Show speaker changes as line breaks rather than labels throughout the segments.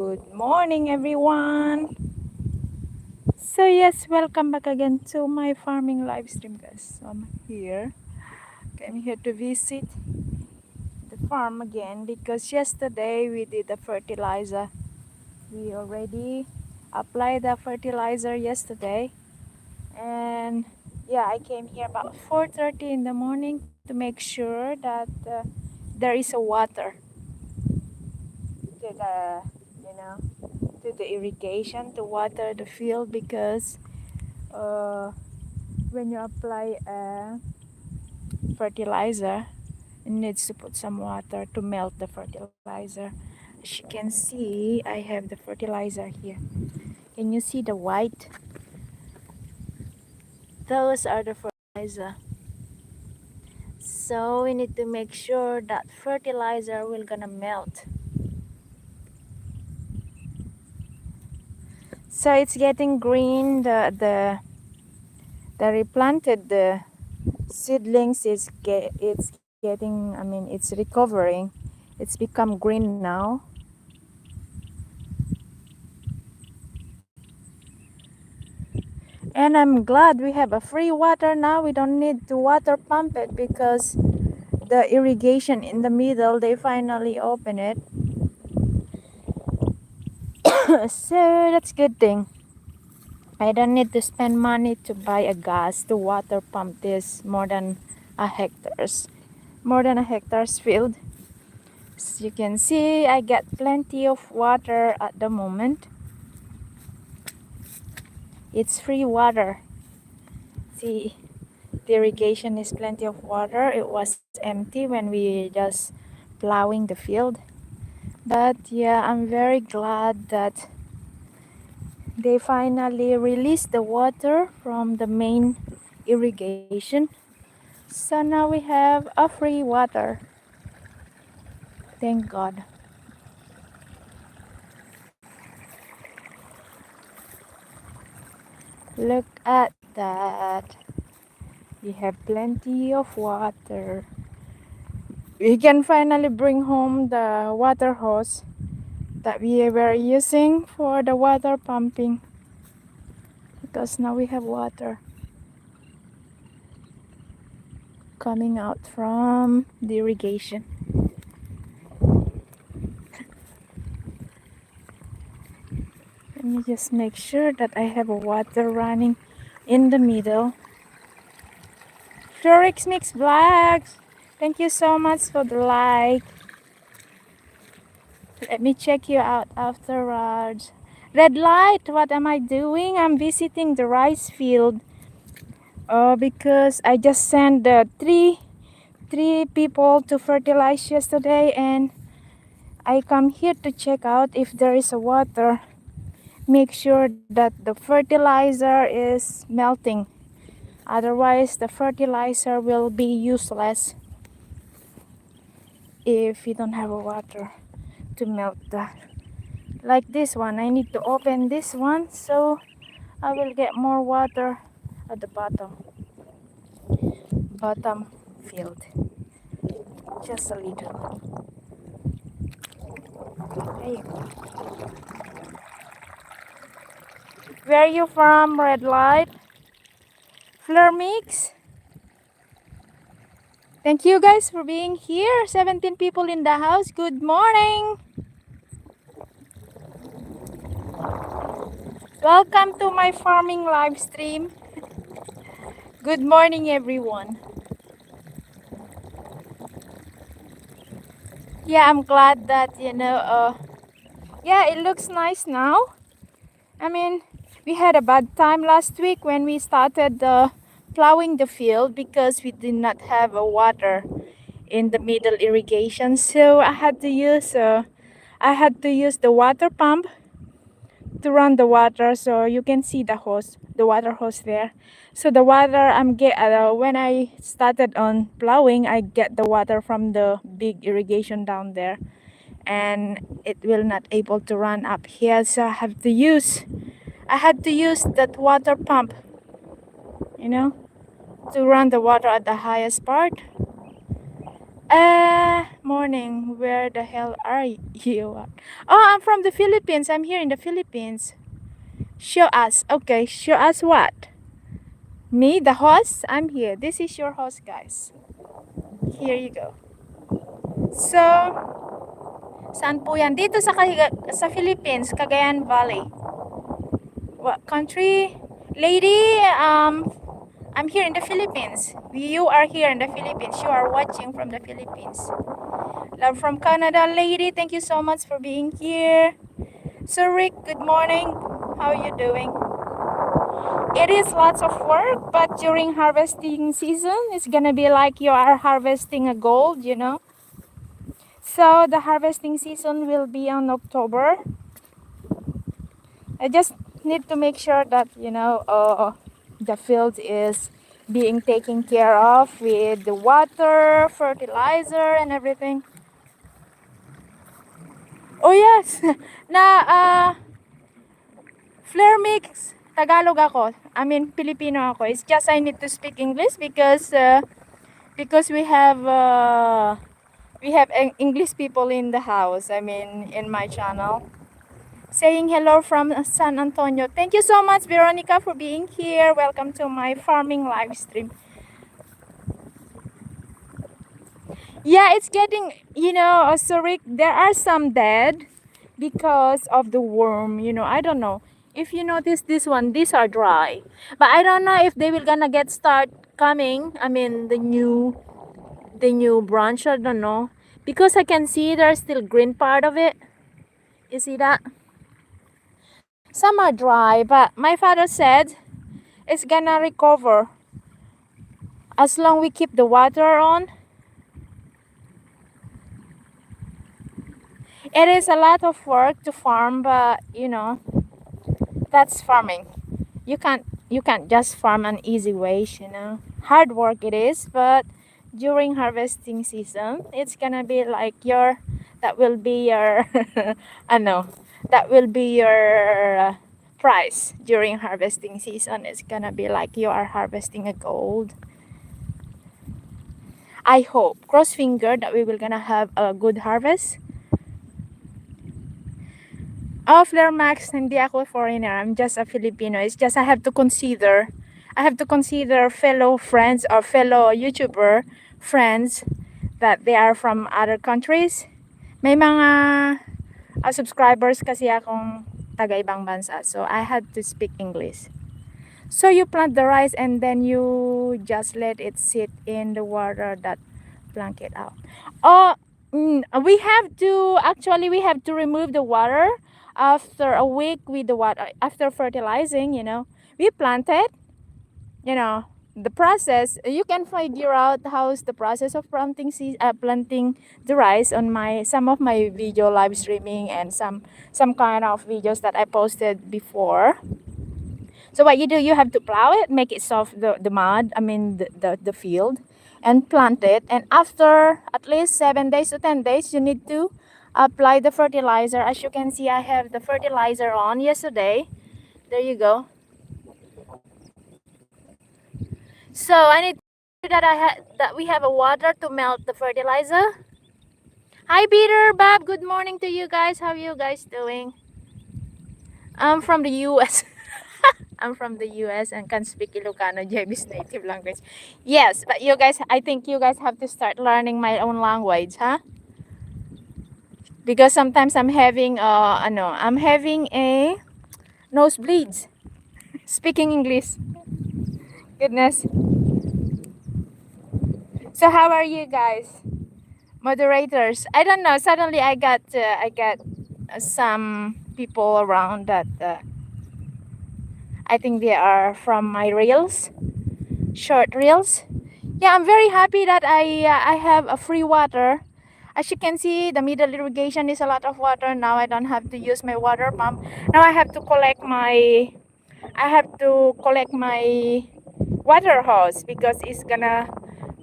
Good morning, everyone. So yes, welcome back again to my farming live stream, guys. So I'm here. Came here to visit the farm again because yesterday we did the fertilizer. We already applied the fertilizer yesterday, and yeah, I came here about 4:30 in the morning to make sure that there is a water to the you know to the irrigation to water the field because uh, when you apply a fertilizer, it needs to put some water to melt the fertilizer. As you can see, I have the fertilizer here. Can you see the white? Those are the fertilizer. So we need to make sure that fertilizer will gonna melt. So it's getting green. The replanted the seedlings it's getting. I mean, it's recovering. It's become green now. And I'm glad we have a free water now. We don't need to water pump it because the irrigation in the middle, they finally open it. So that's good thing. I don't need to spend money to buy a gas to water pump this more than a hectare's field. As you can see, I get plenty of water at the moment. It's free water. See, the irrigation is plenty of water. It was empty when we just plowing the field. But yeah, I'm very glad that they finally released the water from the main irrigation. So now we have a free water. Thank God. Look at that. We have plenty of water. We can finally bring home the water hose that we were using for the water pumping because now we have water coming out from the irrigation. Let me just make sure that I have water running in the middle. Florix Mix Vlogs, thank you so much for the like. Let me check you out afterwards. Red light, what am I doing? I'm visiting the rice field because I just sent the three people to fertilize yesterday, and I come here to check out if there is a water. Make sure that the fertilizer is melting. Otherwise, the fertilizer will be useless if you don't have a water to melt that. Like this one, I need to open this one so I will get more water at the bottom field. Just a little. There you go. Where are you from, Red Light? Fleur Mix? Thank you guys for being here. 17 people in the house. Good morning. Welcome to my farming live stream. Good morning, everyone. Yeah, I'm glad that, yeah, it looks nice now. I mean, we had a bad time last week when we started plowing the field because we did not have water in the middle irrigation. So I had to use the water pump to run the water, so you can see the water hose there. So the water when I started on plowing, I get the water from the big irrigation down there, and it will not able to run up here. So I had to use that water pump, you know, to run the water at the highest part. Morning. Where the hell are you at? Oh, I'm from the Philippines. I'm here in the Philippines. Show us. Okay, show us what? Me, the host? I'm here. This is your host, guys. Here you go. So, saan po yan? Dito sa Philippines, Cagayan Valley. What country? Lady, I'm here in the Philippines. You are here in the Philippines. You are watching from the Philippines. Love from Canada, lady. Thank you so much for being here. So Rick, good morning. How are you doing? It is lots of work, but during harvesting season, it's gonna be like you are harvesting a gold, you know. So the harvesting season will be on October. I just need to make sure that, you know, the field is being taken care of with the water, fertilizer, and everything. Oh yes, na Flare mix, Tagalog ako. I mean, Filipino ako. It's just I need to speak English because we have English people in the house. I mean, in my channel. Saying hello from San Antonio. Thank you so much, Veronica, for being here. Welcome to my farming live stream. Yeah, it's getting, you know, so Rick, there are some dead because of the worm, you know. I don't know. If you notice this one, these are dry. But I don't know if they will gonna get start coming. I mean the new branch, I don't know. Because I can see there's still green part of it. You see that? Some are dry, but my father said it's gonna recover as long we keep the water on. It is a lot of work to farm, but you know, that's farming. You can't just farm an easy way, you know. Hard work it is, but during harvesting season, it's gonna be like that will be your I know, that will be your price during harvesting season. It's gonna be like you are harvesting a gold. I hope, cross finger, that we will gonna have a good harvest. Oh, Flare Max, hindi ako foreigner. I'm just a Filipino. It's just I have to consider fellow friends or fellow YouTuber friends that they are from other countries. May mga subscribers kasi akong taga ibang bansa. So I had to speak English. So you plant the rice and then you just let it sit in the water that blank it out. Oh, we have to remove the water after a week with the water, after fertilizing, you know. We planted, you know, the process. You can figure out how's the process of planting the rice on some of my video live streaming and some kind of videos that I posted before. So what you do, you have to plow it, make it soft, the mud, I mean the field, and plant it. And after at least 7 days to 10 days, you need to apply the fertilizer. As you can see, I have the fertilizer on yesterday. There you go. So I need that we have a water to melt the fertilizer. Hi Peter, Bob, good morning to you guys. How are you guys doing? I'm from the US. I'm from the US and can speak Ilocano, JB's native language. Yes, but I think you guys have to start learning my own language, huh? Because sometimes I'm having a nosebleeds speaking English. Goodness. So how are you guys, moderators? I don't know. Suddenly I got some people around that I think they are from my reels, short reels. Yeah, I'm very happy that I have a free water. As you can see, the middle irrigation is a lot of water. Now I don't have to use my water pump. Now I have to collect my water hose because it's gonna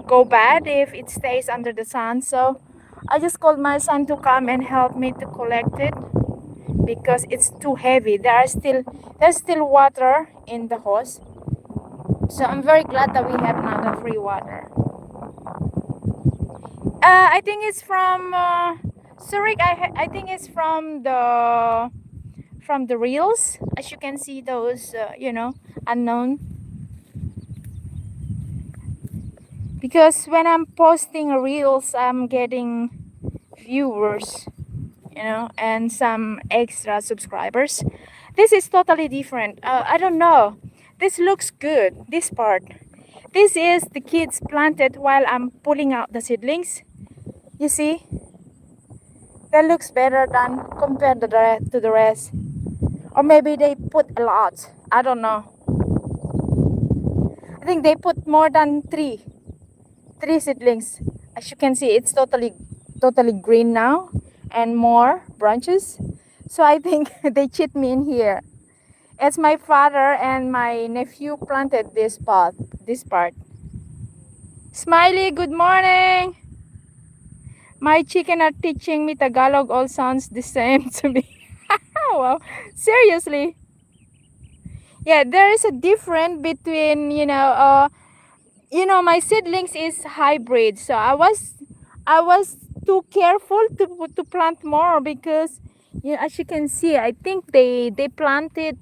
go bad if it stays under the sun. So I just called my son to come and help me to collect it because it's too heavy. There's still water in the hose. So I'm very glad that we have now the free water. I think it's from Zurich. I think it's from the reels. As you can see, those unknown. Because when I'm posting reels, I'm getting viewers, and some extra subscribers. This is totally different. I don't know. This looks good. This part. This is the kids planted while I'm pulling out the seedlings. You see, that looks better than compared to the rest. Or maybe they put a lot. I don't know. I think they put more than three seedlings. As you can see, it's totally green now and more branches. So I think they cheat me in here. It's my father and my nephew planted this part. Smiley, good morning. My chicken are teaching me Tagalog. All sounds the same to me. Wow, seriously. Yeah, there is a difference between my seedlings is hybrid. So I was too careful to plant more because as you can see, I think they planted.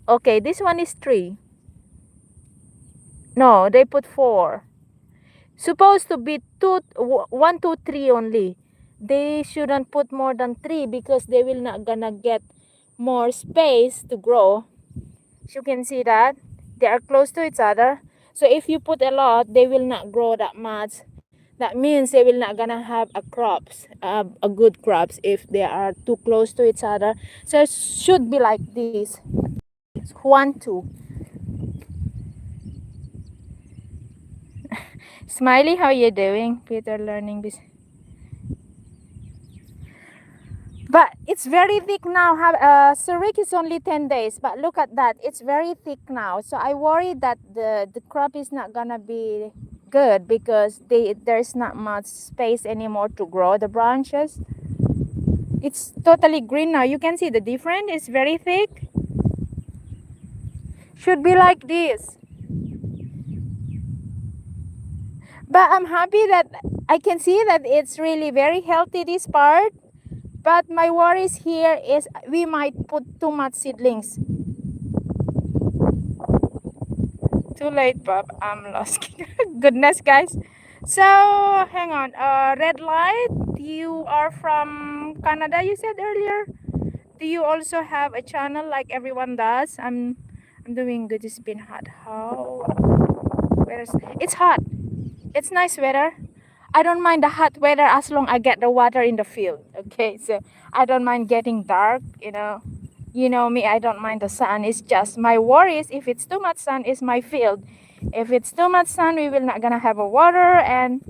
Okay, this one is 3. No, they put 4. Supposed to be 1, 2, 3 only. They shouldn't put more than 3 because they will not gonna get more space to grow. As you can see that they are close to each other. So if you put a lot, they will not grow that much. That means they will not gonna have a good crops if they are too close to each other. So it should be like this. 1, 2. Smiley, how you doing? Peter learning this. But it's very thick now. Zurich is only 10 days, but look at that. It's very thick now. So I worry that the crop is not gonna be good because there's not much space anymore to grow the branches. It's totally green now. You can see the difference. It's very thick. Should be like this. But I'm happy that I can see that it's really very healthy, this part. But my worries here is we might put too much seedlings. Too late, Bob. I'm lost. Goodness, guys. So, hang on. Red light, you are from Canada, you said earlier. Do you also have a channel like everyone does? I'm doing good. It's been hot. It's hot. It's nice weather. I don't mind the hot weather as long I get the water in the field. Okay, so I don't mind getting dark. You know me. I don't mind the sun. It's just my worries. If it's too much sun, is my field. If it's too much sun, we will not gonna have a water, and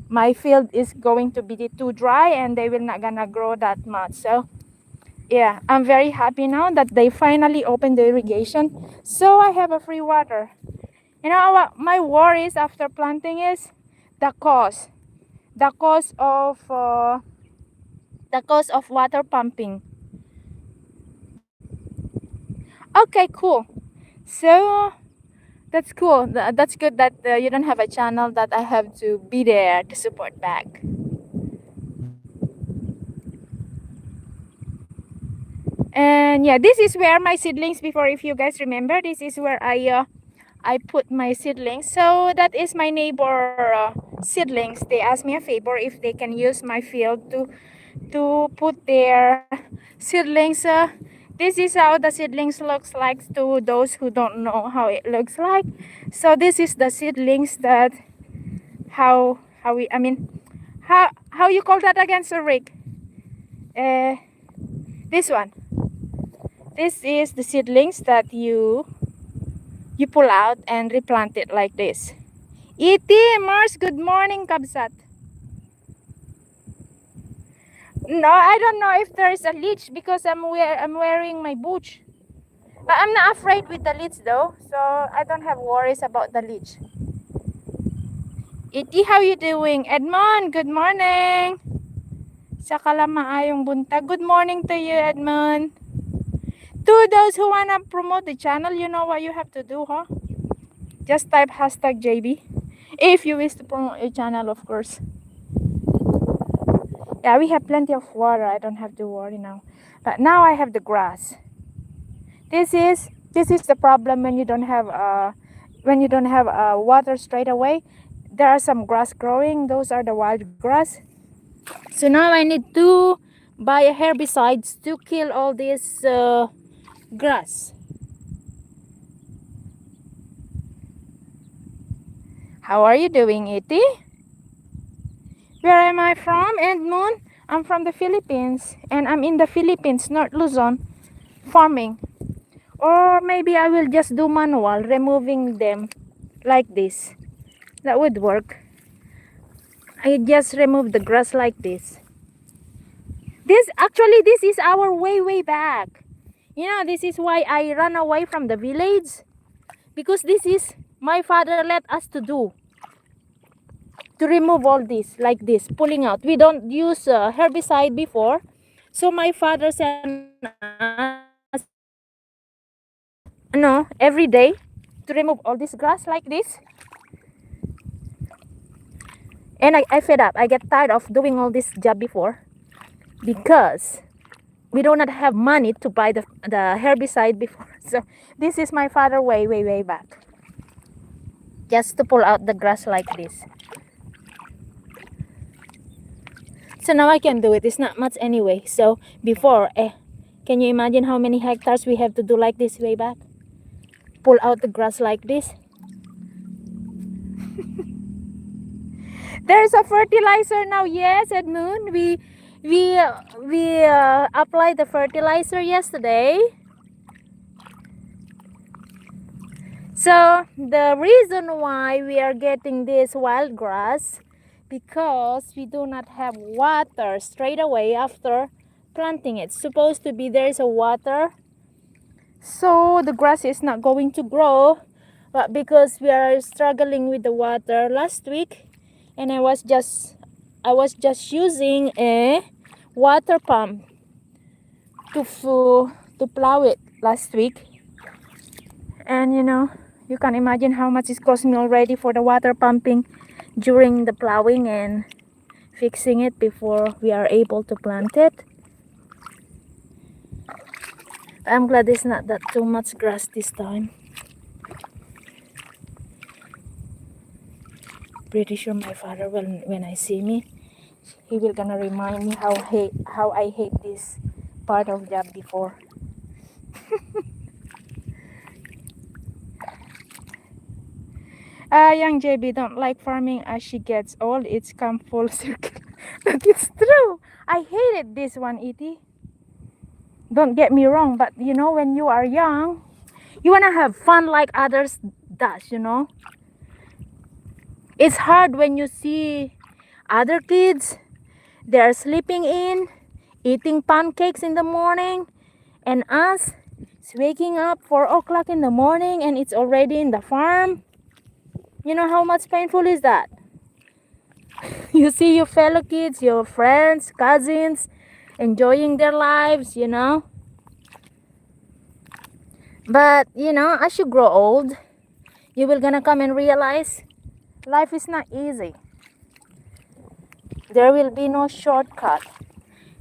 my field is going to be too dry, and they will not gonna grow that much. So yeah, I'm very happy now that they finally opened the irrigation, so I have a free water. You know what my worries after planting is? The cost of water pumping. Okay, cool. So that's cool. That's good that you don't have a channel that I have to be there to support back. And yeah, this is where my seedlings before, if you guys remember, this is where I put my seedlings. So that is my neighbor seedlings. They asked me a favor if they can use my field to put their seedlings. This is how the seedlings looks like to those who don't know how it looks like. So this is the seedlings that how you call that again, Sir Rick? This one. This is the seedlings that you pull out and replant it like this. E.T. Mars, good morning, Kabsat. No, I don't know if there's a leech because I'm wearing my boots. But I'm not afraid with the leech though, so I don't have worries about the leech. E.T., how you doing? Edmond, good morning. Sa kalamaayong buntag. Good morning to you, Edmond. To those who wanna promote the channel, you know what you have to do, huh? Just type #JB if you wish to promote your channel, of course. Yeah, we have plenty of water. I don't have to worry now. But now I have the grass. This is the problem when you don't have water straight away. There are some grass growing. Those are the wild grass. So now I need to buy a herbicides to kill all this grass. How are you doing, Iti? Where am I from, Edmund? I'm from the Philippines, and I'm in the Philippines, North Luzon, farming. Or maybe I will just do manual, removing them like this. That would work. I just remove the grass like this. This is our way back. You know, this is why I run away from the village. Because this is my father let us to do. To remove all this like this, pulling out. We don't use herbicide before. So my father sent us every day to remove all this grass like this. And I fed up. I get tired of doing all this job before because we do not have money to buy the herbicide before. So this is my father way back. Just to pull out the grass like this. So now I can do it. It's not much anyway. So before, can you imagine how many hectares we have to do like this way back? Pull out the grass like this. There's a fertilizer now. Yes, Edmund. We applied the fertilizer yesterday. So the reason why we are getting this wild grass because we do not have water straight away after planting it. Supposed to be there is a water, so the grass is not going to grow. But because we are struggling with the water last week, and I was just using a water pump to plow it last week, and you can imagine how much it cost me already for the water pumping during the plowing and fixing it before we are able to plant it. I'm glad there's not that too much grass this time. Pretty sure my father will, when I see me, he will gonna remind me how I hate this part of job before. Young JB don't like farming as she gets old. It's come full circle. Look, it's true. I hated this one, E.T. Don't get me wrong, but when you are young, you wanna have fun like others does, It's hard when you see other kids, they're sleeping in, eating pancakes in the morning, and us is waking up 4 o'clock in the morning and it's already in the farm. You know how much painful is that? You see your fellow kids, your friends, cousins, enjoying their lives, But, as you grow old, you will gonna come and realize life is not easy. There will be no shortcut.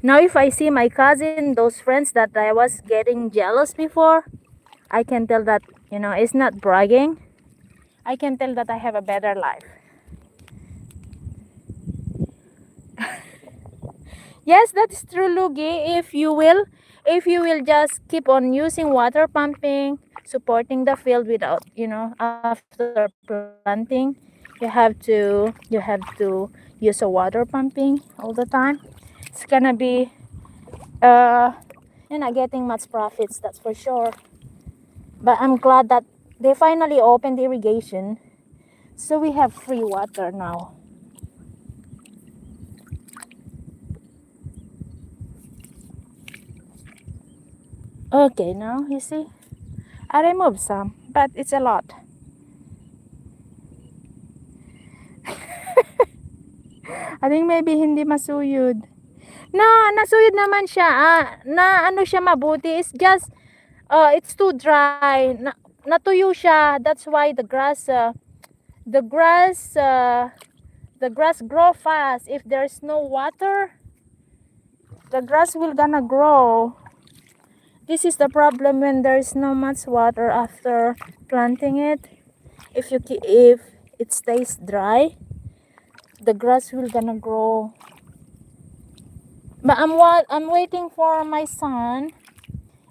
Now if I see my cousin, those friends that I was getting jealous before, I can tell that, it's not bragging. I can tell that I have a better life. Yes, that's true, Lugi. If you will just keep on using water pumping, supporting the field without, after planting, you have to use a water pumping all the time. It's gonna be you're not getting much profits, that's for sure. But I'm glad that they finally opened irrigation, so we have free water now. Okay, now you see, I removed some, but it's a lot. I think maybe hindi masuyod. Nasuyod naman siya. Na ano siya mabuti. It's just, it's too dry. Natuyo siya. That's why the grass grow fast if there's no water. the grass will gonna grow. This is the problem when there is no much water after planting it. If it stays dry, the grass will gonna grow. But I'm waiting for my son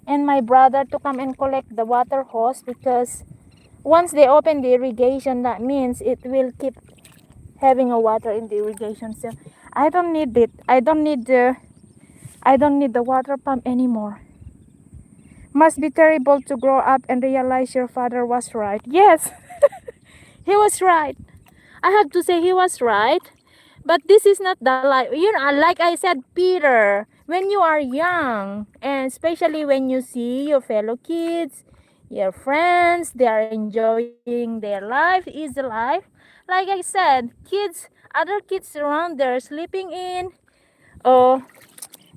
and my brother to come and collect the water hose, because once they open the irrigation, that means it will keep having a water in the irrigation. So I don't need it. I don't need the water pump anymore. Must be terrible to grow up and realize your father was right. Yes, he was right. I have to say he was right. But this is not the life. You know, like I said, Peter, when you are young, and especially when you see your fellow kids, your friends, they are enjoying their life, easy life. Like I said, other kids around there sleeping in, or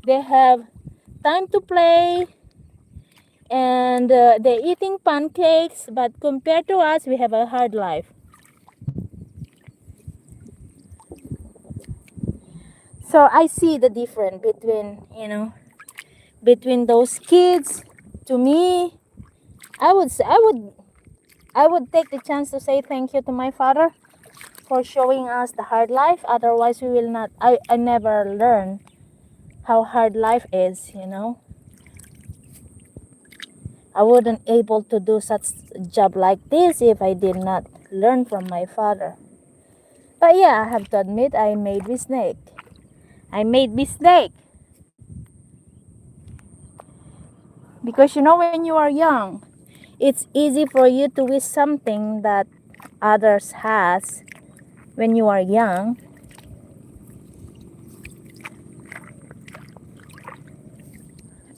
they have time to play, and they're eating pancakes. But compared to us, we have a hard life. So I see the difference between those kids. To me, I would say, I would take the chance to say thank you to my father for showing us the hard life. Otherwise, we will not. I never learn how hard life is. I wouldn't able to do such a job like this if I did not learn from my father. But yeah, I have to admit I made mistake. Because when you are young, it's easy for you to wish something that others has when you are young.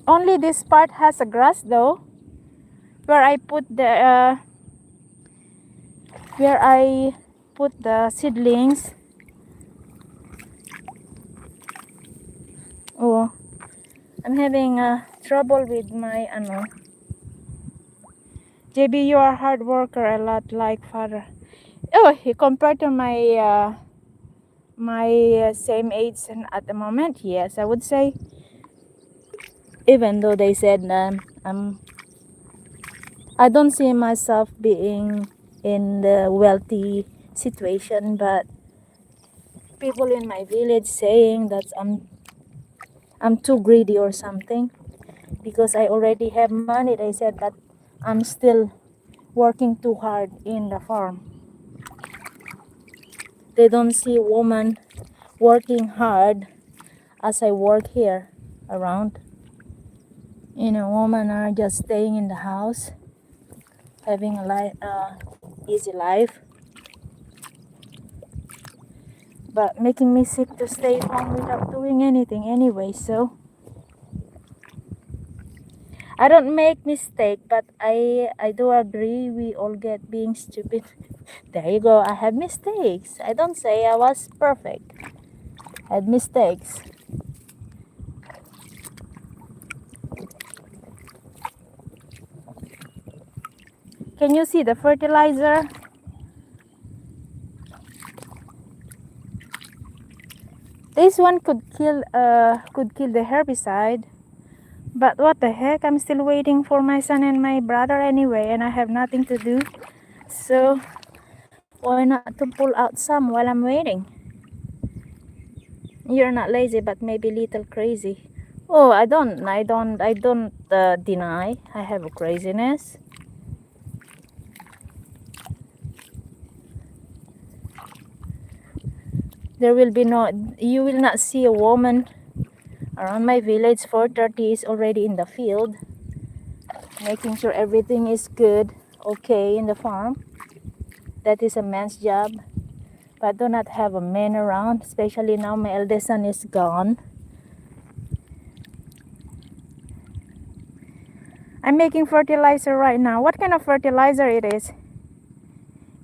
Only this part has a grass though, where I put the seedlings. Oh, I'm having trouble with my JB, you are a hard worker, a lot like father. Oh, he compared to my same age and at the moment, yes, I would say. Even though they said I don't see myself being in the wealthy situation, but people in my village saying that I'm too greedy or something, because I already have money. They said that I'm still working too hard in the farm. They don't see woman working hard as I work here around. Women are just staying in the house, having a easy life, but making me sick to stay home without doing anything anyway. So I don't make mistake, but I do agree we all get being stupid. There you go. I have mistakes. I don't say I was perfect. I had mistakes. Can you see the fertilizer? This one could kill the herbicide. But what the heck, I'm still waiting for my son and my brother anyway, and I have nothing to do. So why not to pull out some while I'm waiting? You're not lazy, but maybe little crazy. Oh, I don't deny I have a craziness. You will not see a woman around my village. 4:30 is already in the field, making sure everything is good, okay in the farm. That is a man's job. But do not have a man around, especially now my eldest son is gone. I'm making fertilizer right now. What kind of fertilizer it is?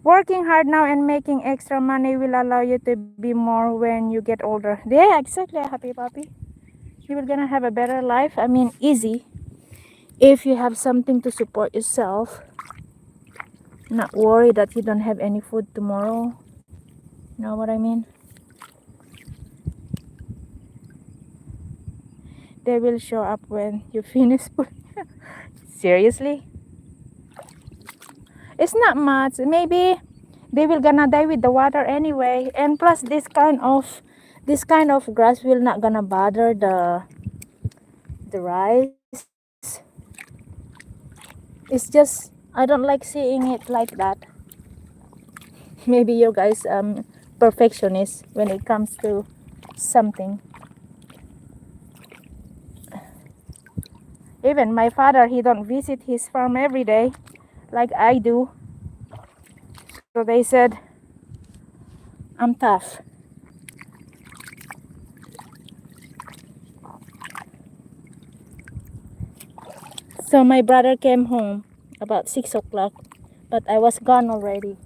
Working hard now and making extra money will allow you to be more when you get older. Yeah, exactly, happy puppy. You will gonna have a better life. I mean, easy. If you have something to support yourself. Not worry that you don't have any food tomorrow. You know what I mean? They will show up when you finish. Seriously? It's not much. Maybe they will gonna die with the water anyway. And plus this kind of grass will not gonna bother the rice. It's just I don't like seeing it like that. Maybe you guys perfectionist when it comes to something. Even my father, he don't visit his farm every day like I do. So they said I'm tough. So my brother came home about 6 o'clock, but I was gone already.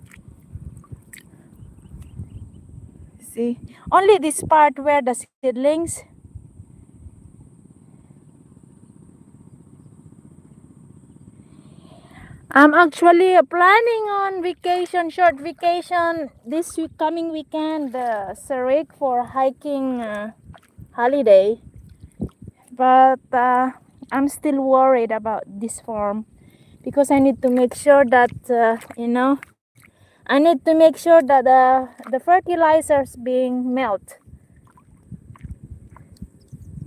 See, only this part where the seedlings. I'm actually planning on vacation, short vacation this week, coming weekend, Sarik for hiking holiday. But I'm still worried about this farm because I need to make sure that I need to make sure that the fertilizers being melt.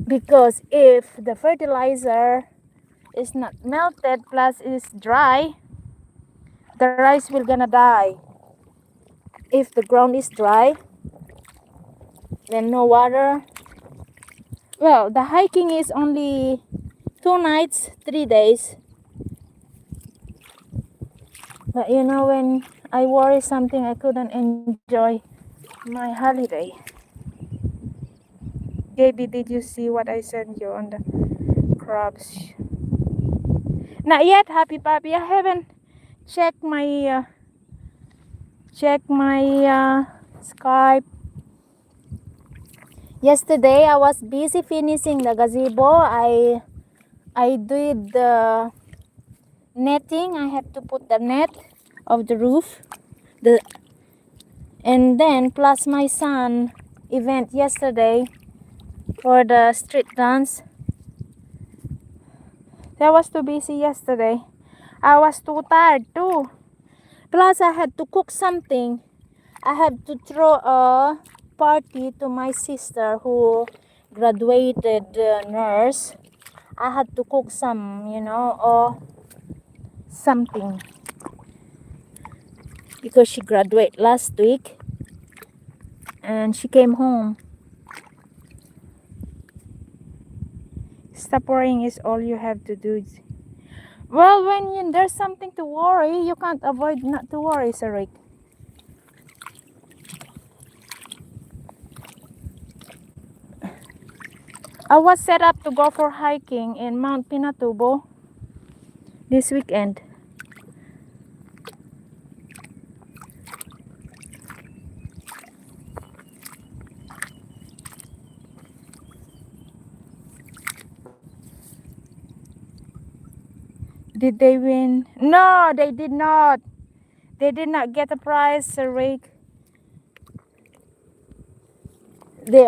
Because if the fertilizer is not melted plus is dry, the rice will gonna die. If the ground is dry, then no water. Well, the hiking is only 2 nights, 3 days. But you know, when I worry something, I couldn't enjoy my holiday. JB, did you see what I sent you on the crabs? Not yet, Happy Papi. I haven't checked my Skype. Yesterday I was busy finishing the gazebo. I did the netting. I have to put the net of the roof. And then plus my son event yesterday for the street dance. I was too busy yesterday. I was too tired too. Plus I had to cook something. I had to throw a party to my sister who graduated nurse. I had to cook some, or something. Because she graduated last week and she came home. Stop worrying is all you have to do. Well, when there's something to worry, you can't avoid not to worry, Sarik. I was set up to go for hiking in Mount Pinatubo this weekend. Did they win? No, they did not. They did not get a prize, Sarik. They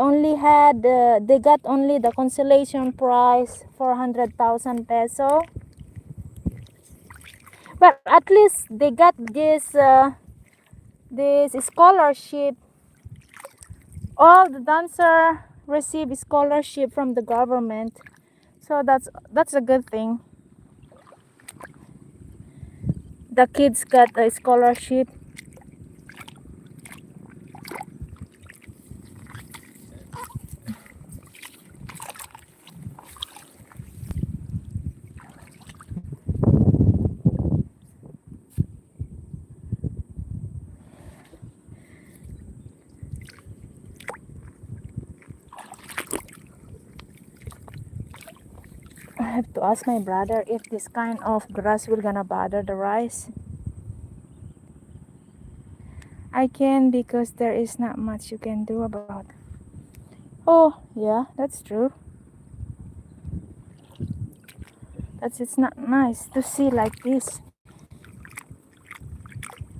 got only the consolation prize, 400,000 peso. But at least they got this scholarship. All the dancer receive scholarship from the government, so that's a good thing. The kids got a scholarship. I have to ask my brother if this kind of grass will gonna bother the rice. I can, because there is not much you can do about it. Oh yeah, that's true. It's not nice to see like this.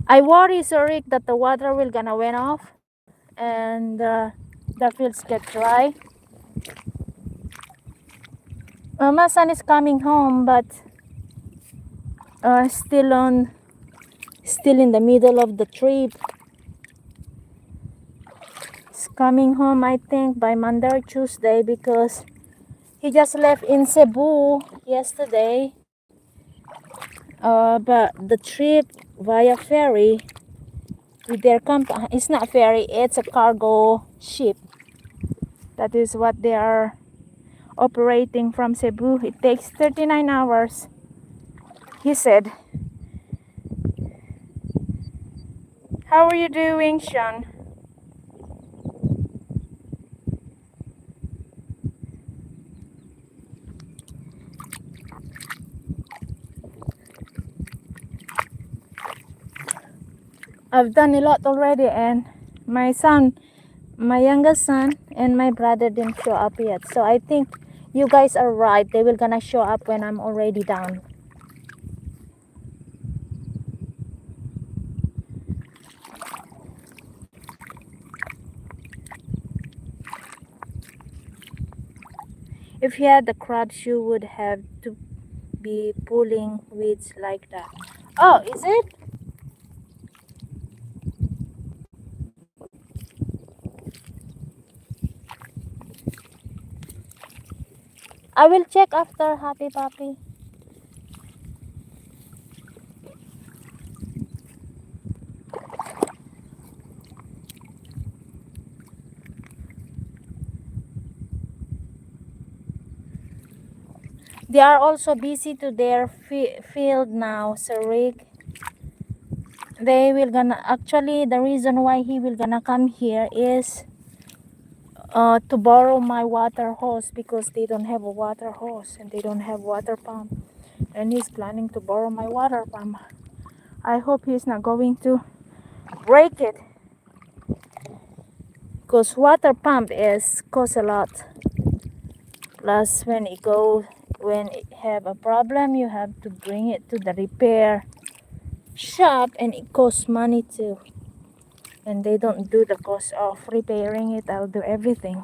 I worry, Sarik, that the water will gonna went off and the fields get dry. My son is coming home, but still in the middle of the trip. He's coming home, I think, by Monday or Tuesday because he just left in Cebu yesterday. But the trip via ferry with their company, it's not ferry, it's a cargo ship. That is what they are operating from Cebu. It takes 39 hours, he said. How are you doing, Sean? I've done a lot already, and my youngest son and my brother didn't show up yet. So I think you guys are right. They will gonna show up when I'm already done. If you had the crabs, you would have to be pulling weeds like that. Oh, is it? I will check after, Happy Puppy. They are also busy to their field now, Sir Rick. They will gonna, actually the reason why he will gonna come here is to borrow my water hose because they don't have a water hose and they don't have water pump, and he's planning to borrow my water pump. I hope he's not going to break it because water pump is cost a lot. Plus when it have a problem, you have to bring it to the repair shop and it costs money too, and they don't do the cost of repairing it. I'll do everything.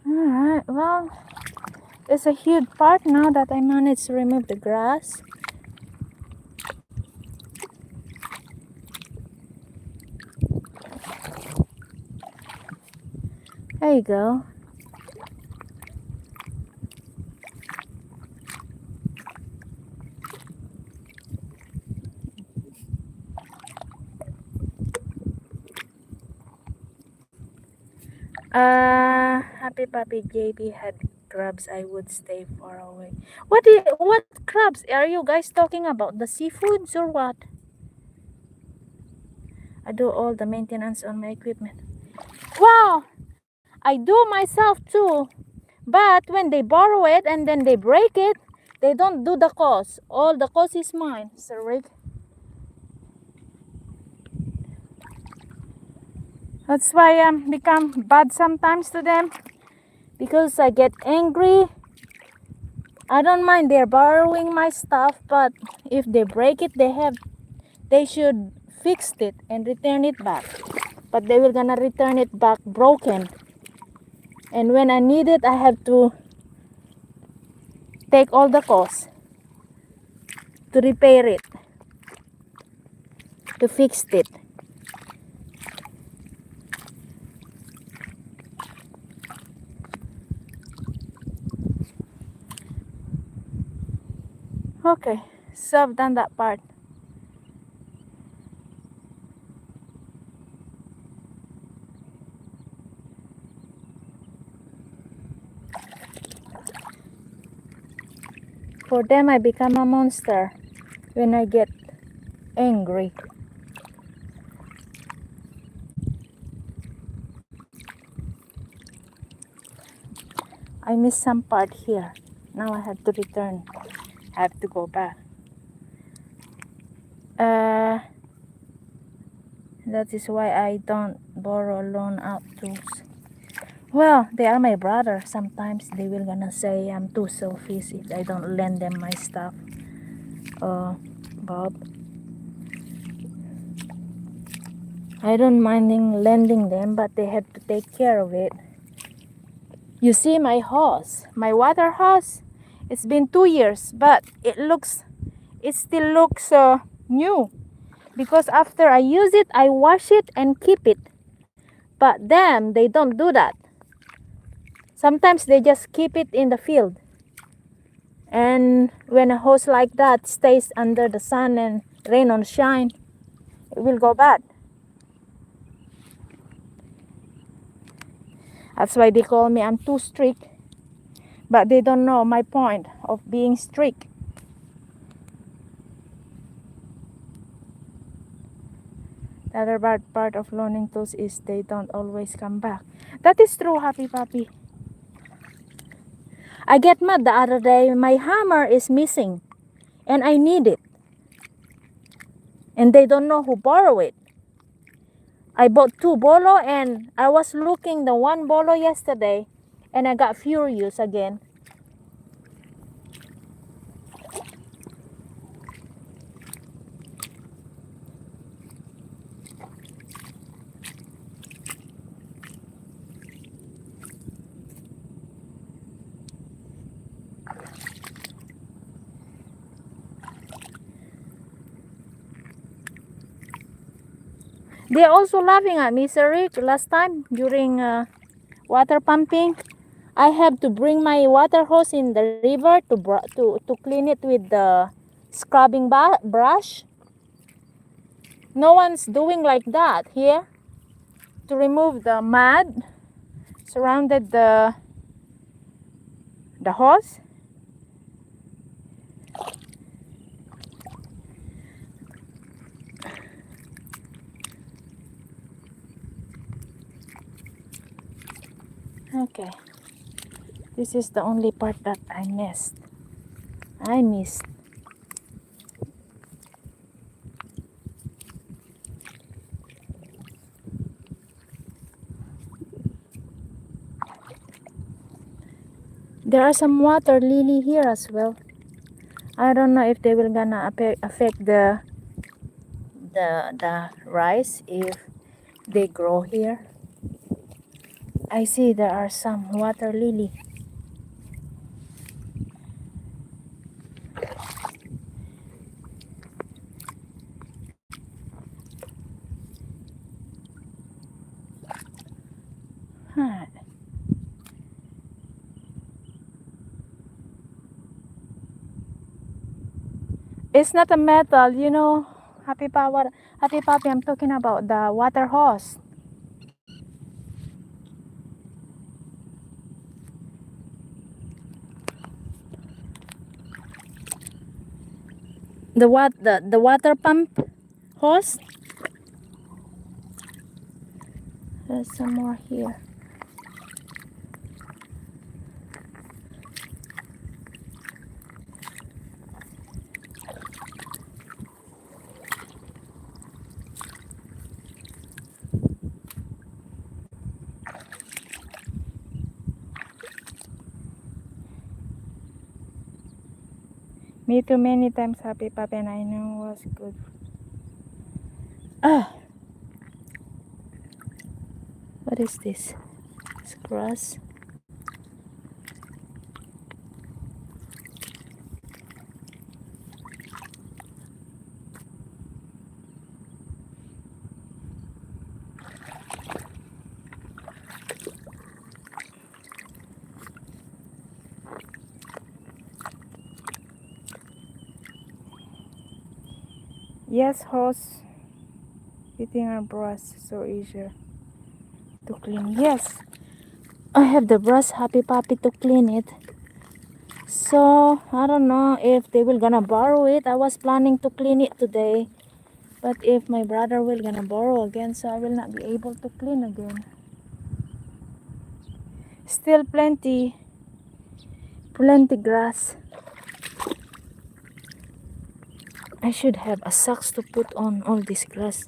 Alright, well, it's a huge part now that I managed to remove the grass. There you go. Happy Puppy JB had crabs. I would stay far away. What crabs are you guys talking about? The seafoods or what? I do all the maintenance on my equipment. Wow, I do myself too. But when they borrow it and then they break it, they don't do the cost. All the cost is mine, Sir Rick. That's why I become bad sometimes to them, because I get angry. I don't mind they're borrowing my stuff, but if they break it, they should fix it and return it back. But they will gonna return it back broken. And when I need it, I have to take all the costs to repair it, to fix it. Okay, so I've done that part. For them, I become a monster when I get angry. I missed some part here. Now I have to return. I have to go back. That is why I don't borrow loan out tools.
Well, they are my brother. Sometimes they will gonna say I'm too selfish if I don't lend them my stuff. Bob, I don't minding lending them, but they have to take care of it. You see my hose, my water hose. It's been 2 years, but it still looks new because after I use it, I wash it and keep it. But them, they don't do that. Sometimes they just keep it in the field. And when a hose like that stays under the sun and rain or shine, it will go bad. That's why they call me I'm too strict. But they don't know my point of being strict. The other bad part of loaning tools is they don't always come back. That is true, Happy Puppy. I get mad the other day. My hammer is missing and I need it. And they don't know who borrowed it. I bought 2 bolo and I was looking the 1 bolo yesterday and I got furious again. They're also laughing at me, Sir Rick. Last time during water pumping, I have to bring my water hose in the river to clean it with the scrubbing brush. No one's doing like that here to remove the mud surrounded the hose. Okay, this is the only part that I missed. There are some water lily here as well. I don't know if they will gonna affect the rice if they grow here. I see there are some water lily. Huh. It's not a metal, you know, Happy Puppy, I'm talking about the water hose. The water pump hose. There's some more here. Me too many times, Happy Puppy, and I know was good. Ah, what is this? It's grass. Yes, hose. Hitting our brush so easier to clean. Yes, I have the brush, Happy Puppy, to clean it. So I don't know if they will gonna borrow it. I was planning to clean it today, but if my brother will gonna borrow again, so I will not be able to clean again. Still plenty grass. I should have a socks to put on all this grass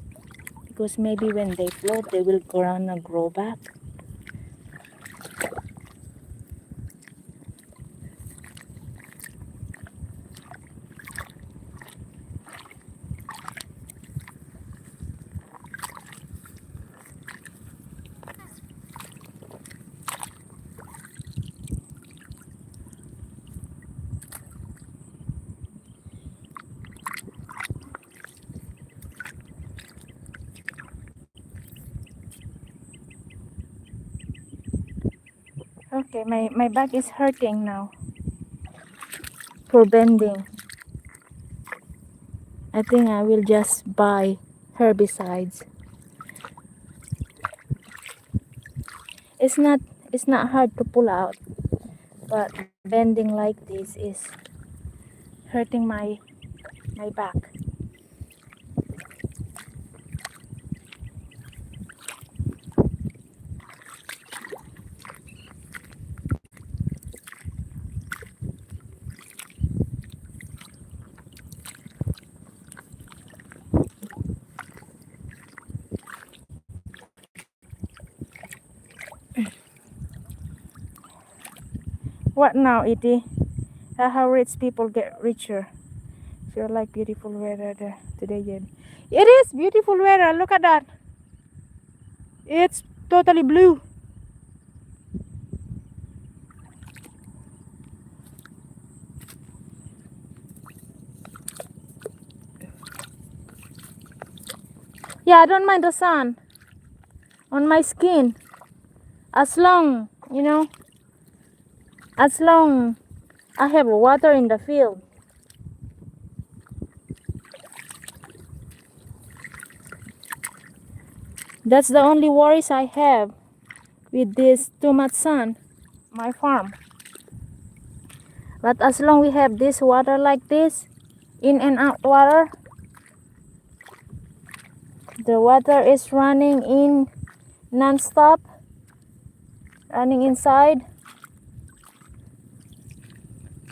because maybe when they float they will gonna grow back. Okay, my back is hurting now for bending. I think I will just buy herbicides. It's not hard to pull out, but bending like this is hurting my back. What now, Iti? How rich people get richer? Feel like beautiful weather today, yet. It is beautiful weather. Look at that. It's totally blue. Yeah, I don't mind the sun on my skin as long, as long I have water in the field. That's the only worries I have with this too much sun, my farm. But as long we have this water like this, in and out water, the water is running in non-stop, running inside.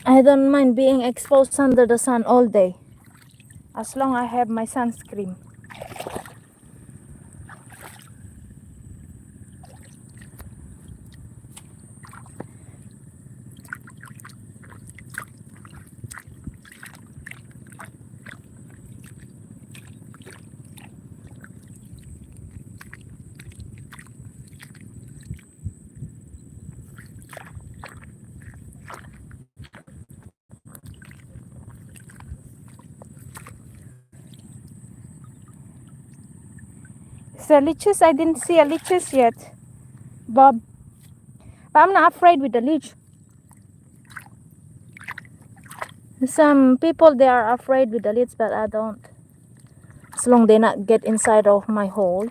I don't mind being exposed under the sun all day, as long I have my sunscreen. So leeches, I didn't see a leeches yet, Bob. But I'm not afraid with the leech. Some people, they are afraid with the leech, but I don't. As long they not get inside of my hole.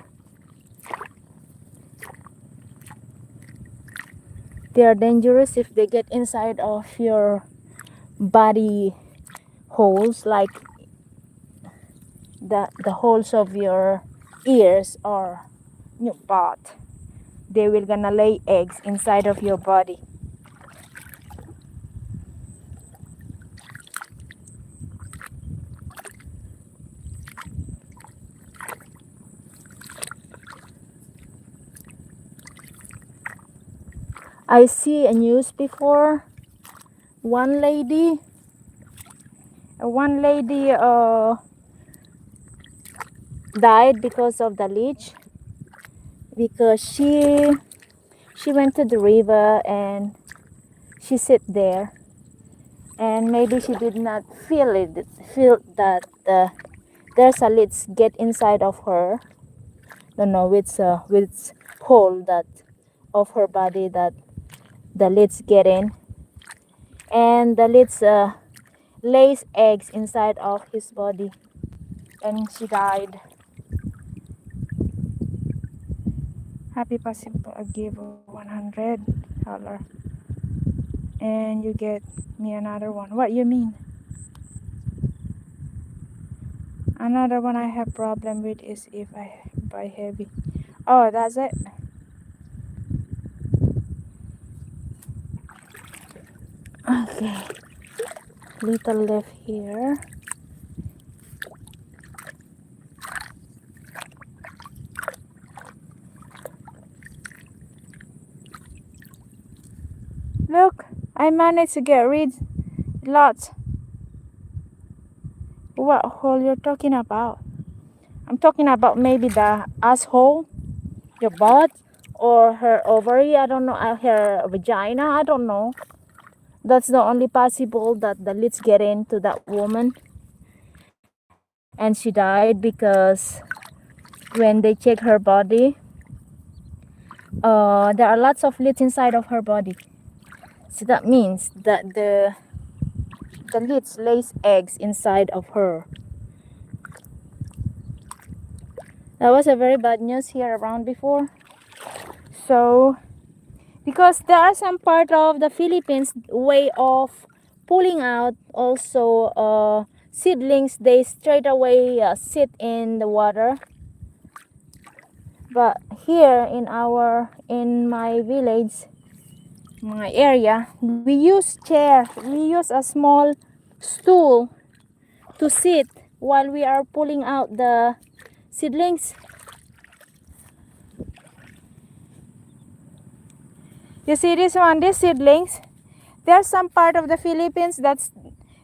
They are dangerous if they get inside of your body holes, like the holes of your ears or your butt. They will gonna lay eggs inside of your body. I see a news before. One lady died because of the leech, because she went to the river and she sit there, and maybe she did not feel that there's a leech get inside of her. Don't know which hole that of her body that the leech get in, and the leech lays eggs inside of his body, and she died. Happy Possible, I give $100 and you get me another one. What you mean? Another one I have problem with is if I buy heavy. Oh, that's it. Okay, little left here. Look, I managed to get rid lots. What hole you're talking about? I'm talking about maybe the asshole, your butt, or her ovary. I don't know, her vagina. I don't know. That's the only possible that the leech get into that woman, and she died because when they check her body, there are lots of leads inside of her body. So that means that the leech lays eggs inside of her. That was a very bad news here around before. So because there are some part of the Philippines way of pulling out also seedlings, they straight away sit in the water. But here in my village, my area, we use chair, we use a small stool to sit while we are pulling out the seedlings. You see this one, these seedlings, there's some part of the Philippines that's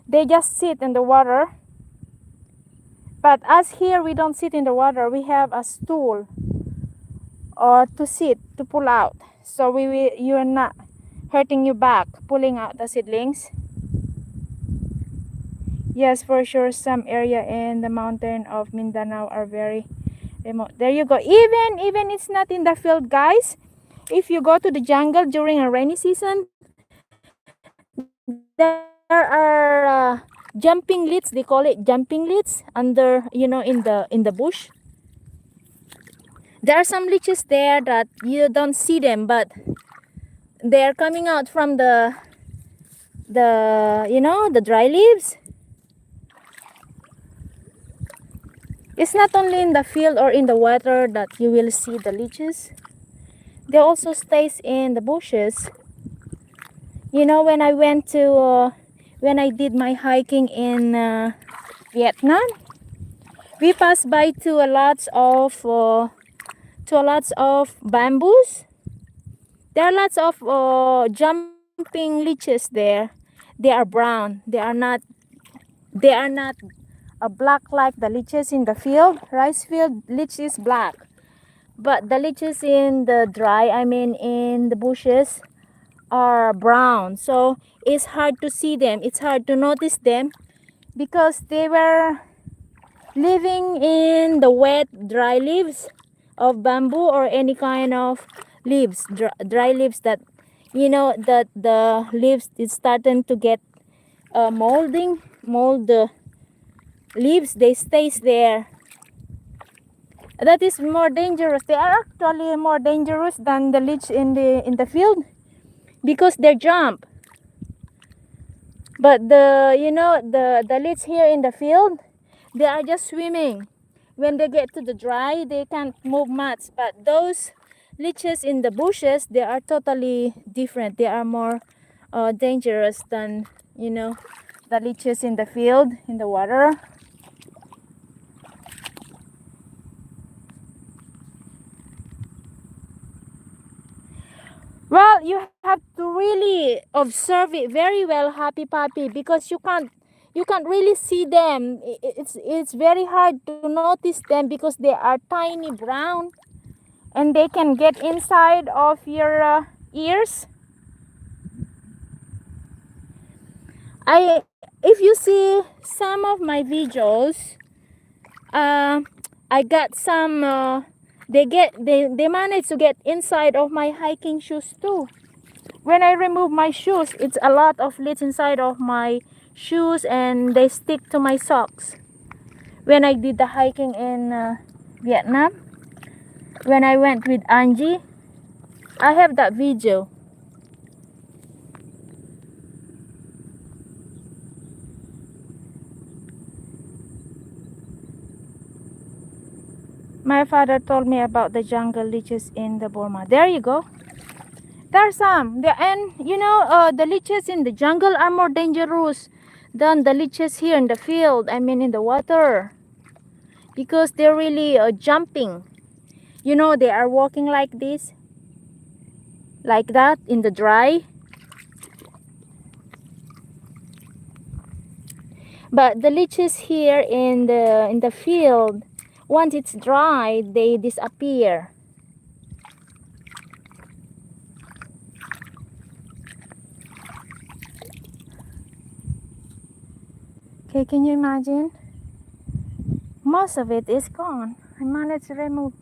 they just sit in the water. But us here, we don't sit in the water. We have a stool or to sit to pull out. So you're not hurting your back pulling out the seedlings. Yes, for sure, some area in the mountain of Mindanao are very remote. There you go. Even it's not in the field, guys. If you go to the jungle during a rainy season, there are jumping leads. They call it jumping leads under, in the bush. There are some leeches there that you don't see them, but they're coming out from the dry leaves. It's not only in the field or in the water that you will see the leeches. They also stays in the bushes. When I went to when I did my hiking in Vietnam, we passed by to a lots of bamboos. There are lots of jumping leeches there. They are brown. They are not black like the leeches in the field. Rice field leech is black, but the leeches in the in the bushes are brown. So it's hard to see them. It's hard to notice them because they were living in the wet, dry leaves of bamboo or any kind of leaves, dry leaves that that the leaves is starting to get mold the leaves. They stays there. That is more dangerous. They are actually more dangerous than the leech in the field because they jump. But the leech here in the field, they are just swimming. When they get to the dry, they can't move much. But those leeches in the bushes, they are totally different. They are more dangerous than the leeches in the field, in the water. Well, you have to really observe it very well, Happy Puppy, because you can't really see them. It's very hard to notice them because they are tiny brown and they can get inside of your ears. If you see some of my videos, I got some they manage to get inside of my hiking shoes too. When I remove my shoes, it's a lot of leaves inside of my shoes and they stick to my socks. When I did the hiking in Vietnam, when I went with Angie, I have that video. My father told me about the jungle leeches in the Burma. There you go. There are some. And the leeches in the jungle are more dangerous than the leeches here in the field. In the water. Because they're really jumping. They are walking like this. Like that in the dry. But the leeches here in the field, once it's dry, they disappear. Okay, can you imagine? Most of it is gone. I managed to remove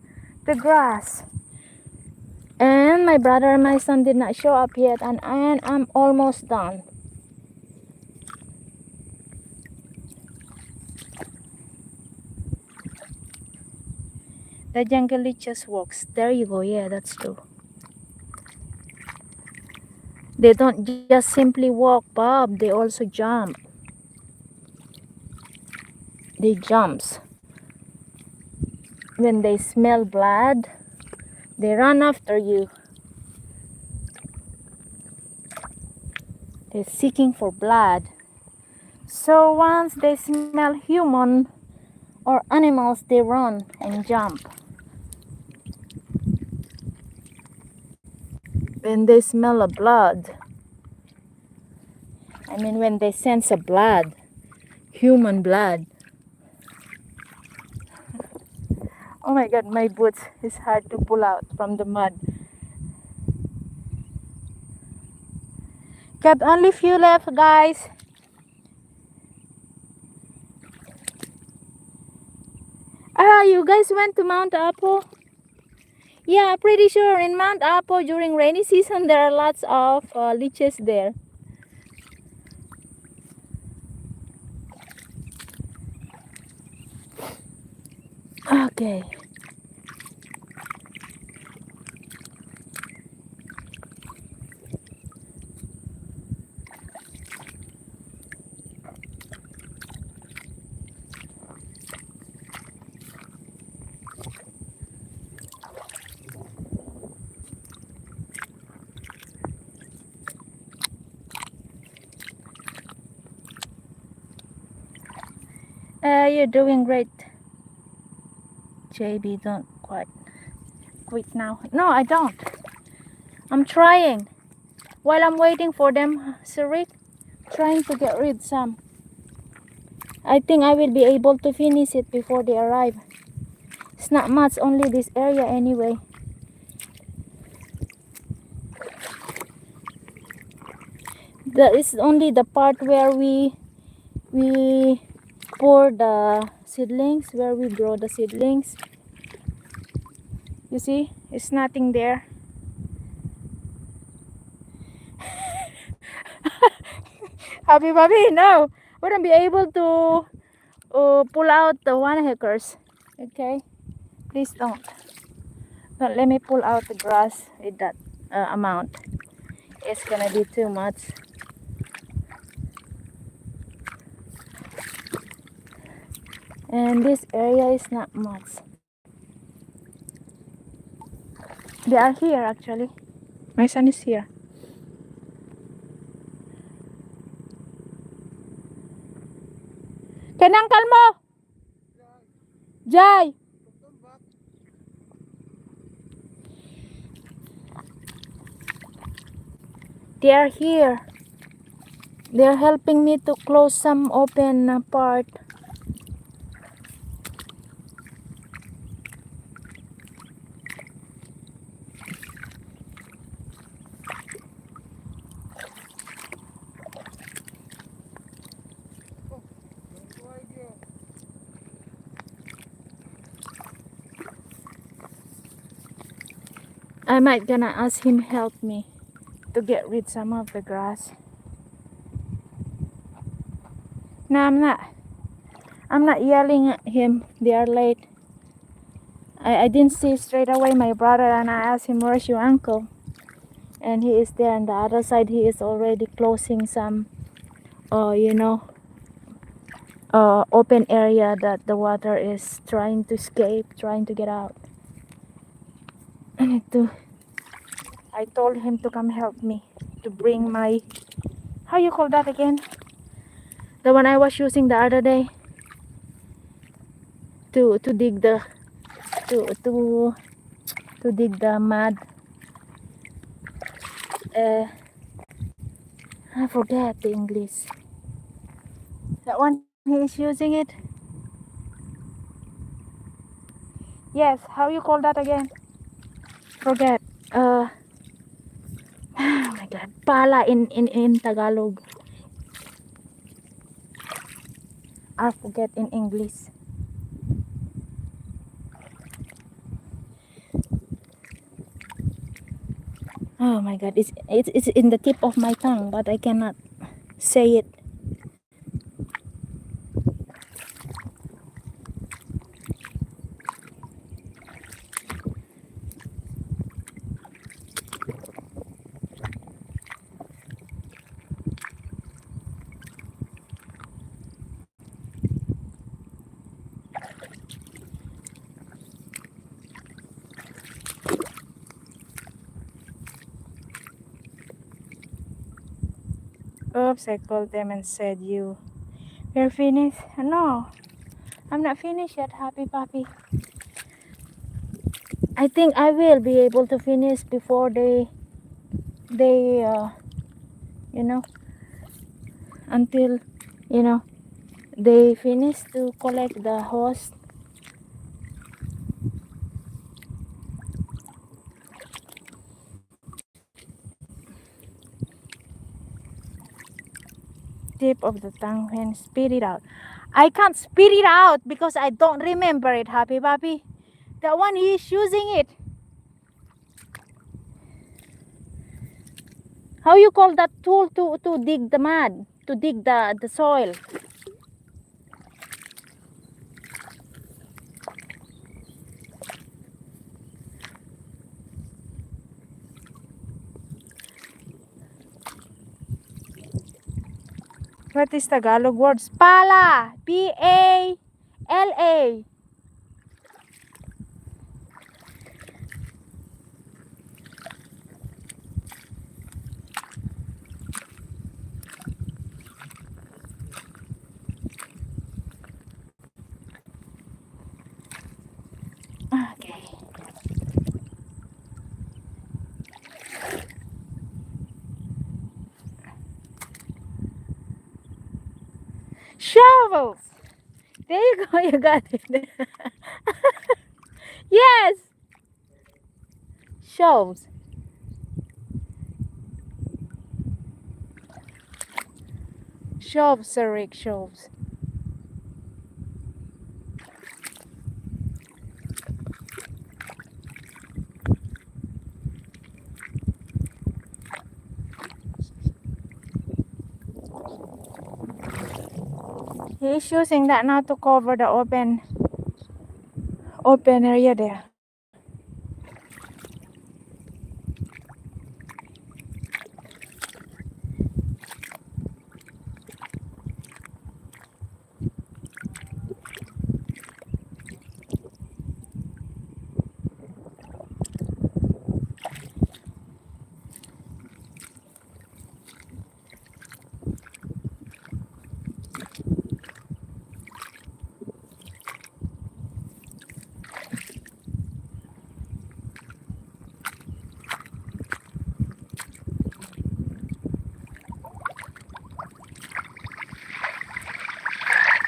the grass. And And my brother and my son did not show up yet, and I'm almost done. The jungle leeches walks. There you go. Yeah, that's true. They don't just simply walk, Bob. They also jump. They jumps. When they smell blood, they run after you. They're seeking for blood. So once they smell human or animals, they run and jump. When they smell a blood, I mean when they sense a blood, human blood. Oh my god, my boots is hard to pull out from the mud. Got only few left, guys. You guys went to Mount Apo? Yeah, pretty sure in Mount Apo during rainy season there are lots of leeches there. Okay. You're doing great. JB, don't quite quit now. No, I don't. I'm trying. While I'm waiting for them, Sarik, trying to get rid some. I think I will be able to finish it before they arrive. It's not much, only this area anyway. That is only the part where we pour the seedlings, where we grow the seedlings. You see, it's nothing there. Happy Bobby, no, wouldn't be able to pull out the 1 acres. Okay, please don't. But let me pull out the grass with that amount. It's gonna be too much. And this area is not much. They are here actually. My son is here. Kinangkal mo! Jai! They are here. They are helping me to close some open part. I might gonna ask him help me to get rid some of the grass. No, I'm not. I'm not yelling at him. They are late. I didn't see straight away my brother, and I asked him, where's your uncle? And he is there on the other side. He is already closing some open area that the water is trying to escape, trying to get out. I told him to come help me to bring my, how you call that again? The one I was using the other day to dig the to dig the mud. I forget the English. That one he is using it. Yes, how you call that again? Forget. Oh my god. Pala in Tagalog. I forget in English. Oh my god, it's in the tip of my tongue, but I cannot say it. Oops, I called them and said we're finished. No, I'm not finished yet, Happy Puppy. I think I will be able to finish before they you know, until they finish to collect the hose. Tip of the tongue and spit it out. I can't spit it out because I don't remember it, Happy Puppy. The one he is using it. How you call that tool to dig the mud, to dig the soil? What is Tagalog words? Pala. P-A-L-A. Okay. Shovels. There you go. You got it. Yes. Shovels. Shovels, Sir Rick. Shovels. He's using that now to cover the open area there.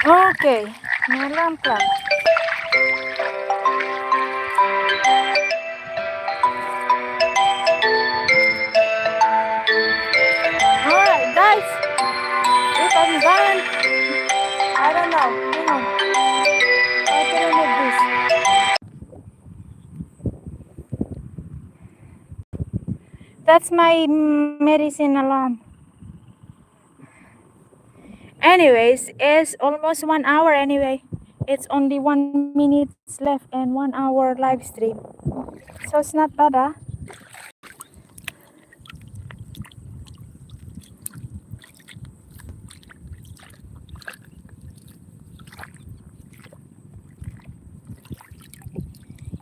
Okay. May alarm clock. Alright, guys. If I'm done, I don't know. Hang on. How to remove this? That's my medicine alarm. Anyways, it's almost 1 hour anyway. It's only 1 minute left and 1 hour live stream. So it's not bad, huh?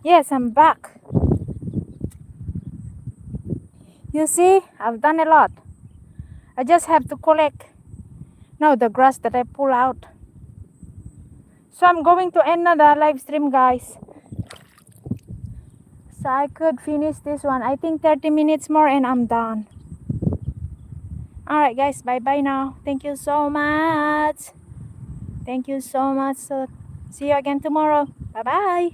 Yes, I'm back. You see, I've done a lot. I just have to collect now the grass that I pull out. So I'm going to end the live stream, guys. So I could finish this one. I think 30 minutes more and I'm done. Alright guys, bye bye now. Thank you so much. Thank you so much. So see you again tomorrow. Bye bye.